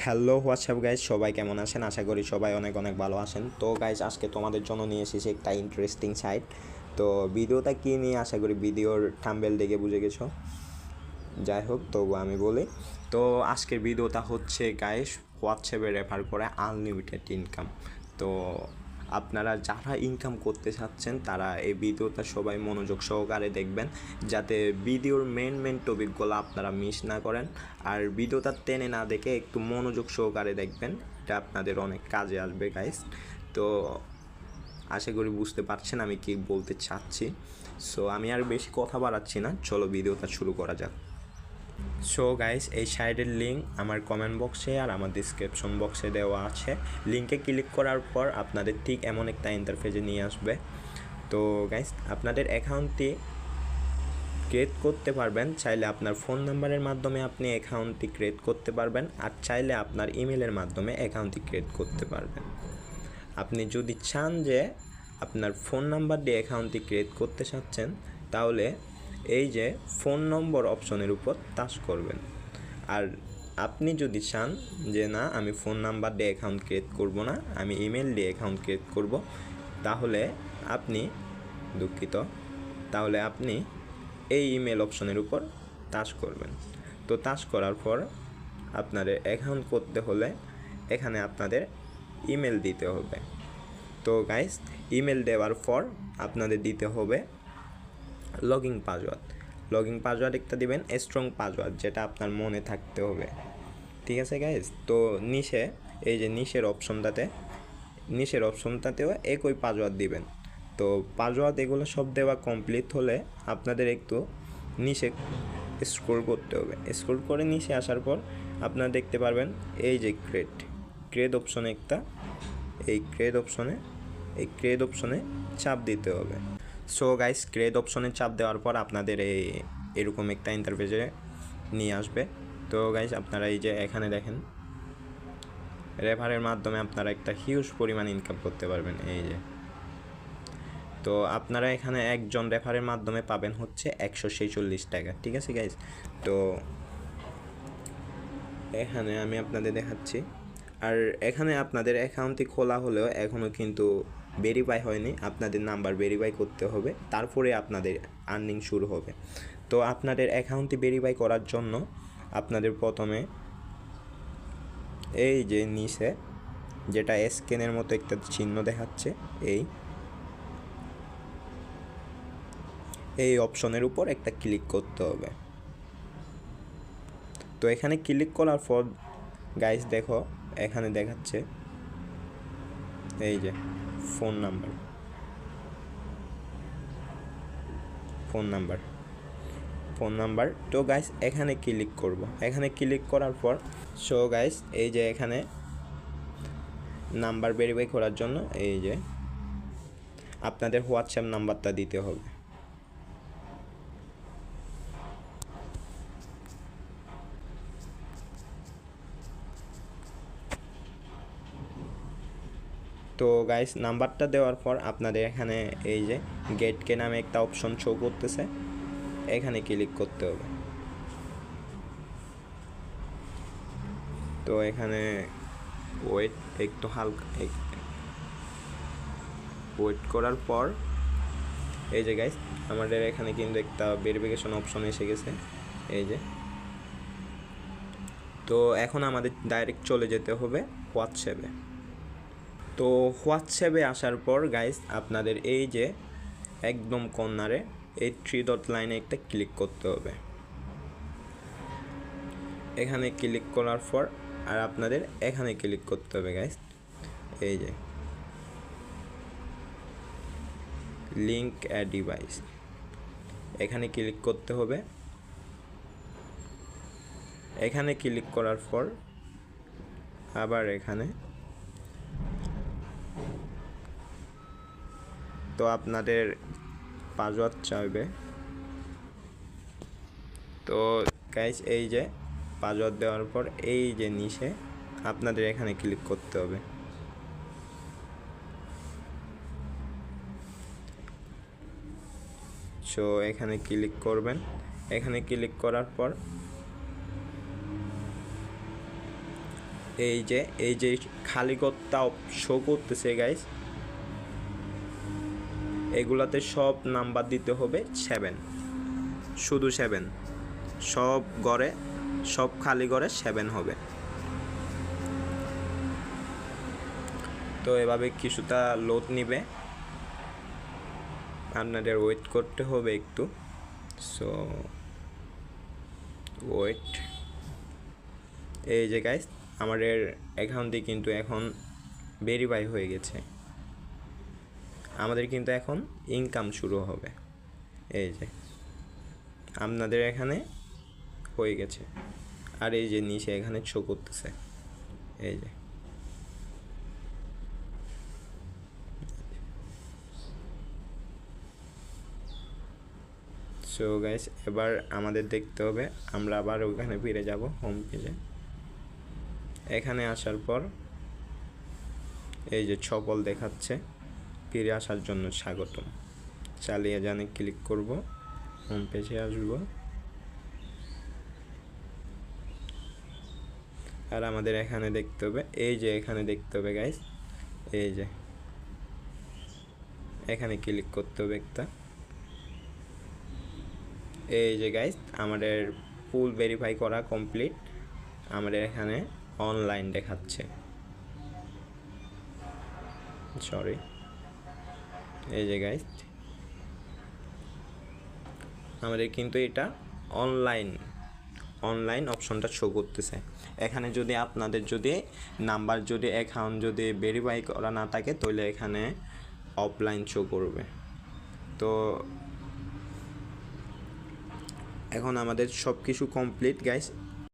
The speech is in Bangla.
হ্যালো হোয়াটসঅ্যাপ গাইজ, সবাই কেমন আছেন? আশা করি সবাই অনেক অনেক ভালো আছেন। তো গাইজ, আজকে তোমাদের জন্য নিয়ে এসেছি একটা ইন্টারেস্টিং সাইট। তো ভিডিওটা কী নিয়ে, আশা করি ভিডিওর থাম্বনেল দেখে বুঝে গেছো। যাই হোক, তবু আমি বলি। তো আজকের ভিডিওটা হচ্ছে গাইজ, হোয়াটসঅ্যাপে রেফার করে আনলিমিটেড ইনকাম। তো আপনারা যারা ইনকাম করতে চাচ্ছেন তারা এই ভিডিওটা সবাই মনোযোগ সহকারে দেখবেন, যাতে ভিডিওর মেন টপিকগুলো আপনারা মিস না করেন। আর ভিডিওটা টেনে না দেখে একটু মনোযোগ সহকারে দেখবেন, এটা আপনাদের অনেক কাজে আসবে গাইস। তো আশা করি বুঝতে পারছেন আমি কি বলতে চাচ্ছি। সো আমি আর বেশি কথা বাড়াচ্ছি না, চলো ভিডিওটা শুরু করা যাক। সো গাইস, এই সাইটের লিঙ্ক আমার কমেন্ট বক্সে আর আমার ডিসক্রিপশন বক্সে দেওয়া আছে। লিঙ্কে ক্লিক করার পর আপনাদের ঠিক এমন একটা ইন্টারফেসে নিয়ে আসবে। তো গাইস, আপনাদের অ্যাকাউন্টটি ক্রিয়েট করতে পারবেন। চাইলে আপনার ফোন নাম্বারের মাধ্যমে আপনি অ্যাকাউন্টটি ক্রিয়েট করতে পারবেন, আর চাইলে আপনার ইমেলের মাধ্যমে অ্যাকাউন্টটি ক্রিয়েট করতে পারবেন। আপনি যদি চান যে আপনার ফোন নাম্বার দিয়ে অ্যাকাউন্টটি ক্রিয়েট করতে চাচ্ছেন, তাহলে এই যে ফোন নম্বর অপশনের উপর টাচ করবেন। আর আপনি যদি চান যে না, আমি ফোন নাম্বার দিয়ে অ্যাকাউন্ট ক্রিয়েট করব না, আমি ইমেল দিয়ে অ্যাকাউন্ট ক্রিয়েট করব, তাহলে আপনি তাহলে আপনি এই ইমেল অপশনের উপর টাচ করবেন। তো টাচ করার পর আপনাদের অ্যাকাউন্ট করতে হলে এখানে আপনাদের ইমেল দিতে হবে। তো গাইস, ইমেল দেওয়ার পর আপনাদের দিতে হবে লগইন পাসওয়ার্ড একটা দিবেন, স্ট্রং পাসওয়ার্ড, যেটা আপনার মনে থাকতে হবে। ঠিক আছে গাইস? তো নিচে এই যে নিচের অপশনটাতেও একই পাসওয়ার্ড দিবেন। তো পাসওয়ার্ড এগুলো সব দেওয়া কমপ্লিট হলে আপনাদের একটু নিচে স্ক্রল করতে হবে। স্ক্রল করে নিচে আসার পর আপনারা দেখতে পারবেন এই যে ক্রিয়েট অপশনে এই ক্রিয়েট অপশনে চাপ দিতে হবে। সো গাইস, ক্রিয়েট অপশনে চাপ দেওয়ার পর আপনাদের এরকম একটা ইন্টারফেসে নিয়ে আসবে। তো গাইস, আপনারা এই যে এখানে দেখেন, রেফারের মাধ্যমে আপনারা একটা হিউজ পরিমাণ ইনকাম করতে পারবেন। এই যে, তো আপনারা এখানে একজন রেফারের মাধ্যমে পাবেন হচ্ছে 146 টাকা। ঠিক আছে গাইস? তো এখানে আমি আপনাদের দেখাচ্ছি। আর এখানে আপনাদের অ্যাকাউন্টটি খোলা হলেও এখনও কিন্তু ভেরিফাই হয়নি, আপনাদের নাম্বার ভেরিফাই করতে হবে, তারপরে আপনাদের আর্নিং শুরু হবে। তো আপনাদের অ্যাকাউন্টটি ভেরিফাই করার জন্য আপনাদের প্রথমে এই যে নিচে যেটা স্ক্যানের মতো একটা চিহ্ন দেখাচ্ছে, এই অপশনের উপর একটা ক্লিক করতে হবে। তো এখানে ক্লিক করার পর গাইস দেখো, এখানে দেখাচ্ছে এই যে ফোন নাম্বার। তো গাইস, এখানে ক্লিক করব। এখানে ক্লিক করার পর সো গাইস, এই যে এখানে নাম্বার ভেরিফাই করার জন্য এই যে আপনাদের হোয়াটসঅ্যাপ নাম্বারটা দিতে হবে। তো গাইস, নাম্বারটা দেওয়ার পর আপনাদের এখানে এই যে গেটকে নামে একটা অপশন শো করতেছে, এখানে ক্লিক করতে হবে। তো এখানে একটু হালকা ওয়েট করার পর এই যে গাইস, আমাদের এখানে কিন্তু একটা ভেরিফিকেশন অপশন এসে গেছে। এই যে, তো এখন আমাদের ডাইরেক্ট চলে যেতে হবে হোয়াটসঅ্যাপে। তো হোয়াটসঅ্যাপে আসার পর গাইস, আপনাদের এই যে একদম কর্নারে এই 3 ডট লাইনে একটা ক্লিক করতে হবে। এখানে ক্লিক করার পর আর আপনাদের এখানে ক্লিক করতে হবে গাইস, এই যে লিঙ্ক অ্যাড ডিভাইস, এখানে ক্লিক করতে হবে। এখানে ক্লিক করার পর আবার এখানে, তো আপনাদের পাসওয়ার্ড চাইবে। তো গাইস, এই যে পাসওয়ার্ড দেওয়ার পর এই যে নিচে আপনাদের এখানে ক্লিক করতে হবে। সো এখানে ক্লিক করবেন। এখানে ক্লিক করার পর এই যে খালি ঘরটা শো করতেছে গাইস, এগুলাতে সব নাম্বার দিতে হবে 7, শুধু 7, সব ঘরে, সব খালি ঘরে 7 হবে। তো এভাবে কিছুটা লোড নিবে, আপনাদের ওয়েট করতে হবে একটু। So wait. এই যে গাইস আমাদের অ্যাকাউন্টে কিন্তু এখন ভেরিফাই হয়ে গেছে, আমাদের কিন্তু এখন ইনকাম শুরু হবে। এই যে আপনাদের এখানে হয়ে গেছে, আর এই যে নিচে এখানে শো করতেছে, এই যে সো গাইস এবার আমাদের দেখতে হবে, আমরা আবার ওখানে ফিরে যাব হোম পেজে। এখানে আসার পর এই যে ছপল দেখাচ্ছে, ফিরে আসার জন্য স্বাগতম, চালিয়ে যানে ক্লিক করব, হোম পেজে আসবো। আর আমাদের এখানে দেখতে হবে, এই যে এখানে দেখতে হবে গাইস, এই যে এখানে ক্লিক করতে হবে একটা। এই যে গাইস আমাদের ফুল ভেরিফাই করা কমপ্লিট, আমাদের এখানে অনলাইন দেখাচ্ছে, সরি। এই যে গাইস আমাদের কিন্তু এটা অনলাইন অপশনটা শো করতেছে। এখানে যদি আপনাদের যদি নাম্বার যদি অ্যাকাউন্ট যদি ভেরিফাই করা না থাকে তাহলে এখানে অফলাইন শো করবে। তো এখন আমাদের সব কিছু কমপ্লিট গাইস,